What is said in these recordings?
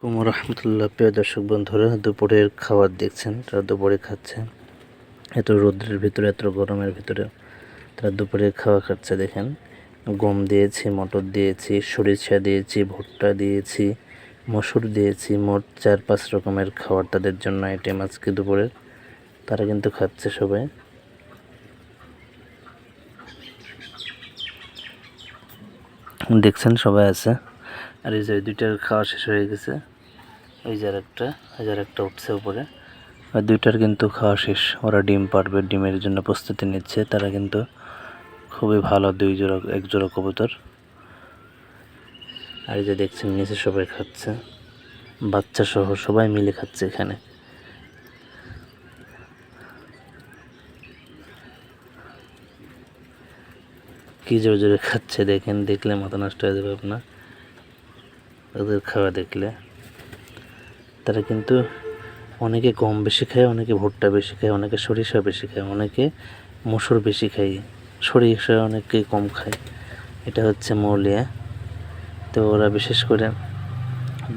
রহমতুল্লাহ। প্রিয় দর্শক বন্ধুরা, দুপুরের খাবার দেখছেন, তারা দুপুরে খাচ্ছে। এত রৌদ্রের ভিতরে, এত গরমের ভিতরে তারা দুপুরে খাওয়া খাচ্ছে। দেখেন, গম দিয়েছি, মটর দিয়েছি, সরিষা দিয়েছি, ভুট্টা দিয়েছি, মসুর দিয়েছি। মোট 4-5 রকমের খাবার তাদের জন্য আইটেম আজকে দুপুরে। তারা কিন্তু খাচ্ছে সবাই। দেখছেন সবাই আছে। আর এই যে দুইটার খাওয়া শেষ হয়ে গেছে। এই যে একটা উঠছে উপরে। আর দুইটার কিন্তু খাওয়া শেষ। ওরা ডিম পাড়বে, ডিমের জন্য প্রস্তুতি নিচ্ছে। তারা কিন্তু খুবই ভালো, এক জোড়া কবুতর। আর এই যে দেখছেন নিচে সবাই খাচ্ছে, বাচ্চা সহ সবাই মিলে খাচ্ছে এখানে। কি জোরে জোরে খাচ্ছে দেখেন, দেখলে মাথা নষ্ট হয়ে যাবে আপনার ওদের খাওয়া দেখলে। তারা কিন্তু অনেকে গম বেশি খায়, অনেকে ভুট্টা বেশি খায়, অনেকে সরিষা বেশি খায়, অনেকে মসুর বেশি খায়, সরিষা অনেকে কম খায়। এটা হচ্ছে মৌলিয়া। তো ওরা বিশেষ করে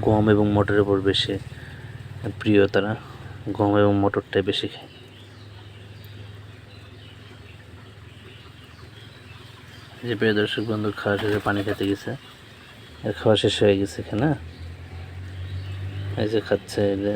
গম এবং মটরের উপর বেশি প্রিয়। তারা গম এবং মটরটাই বেশি খায়। যে প্রিয় দর্শক বন্ধু, খাওয়া শেষে পানি খেতে গেছে। খাওয়া শেষ হয়ে গেছে এখানে। এই যে খাচ্ছে, এই যে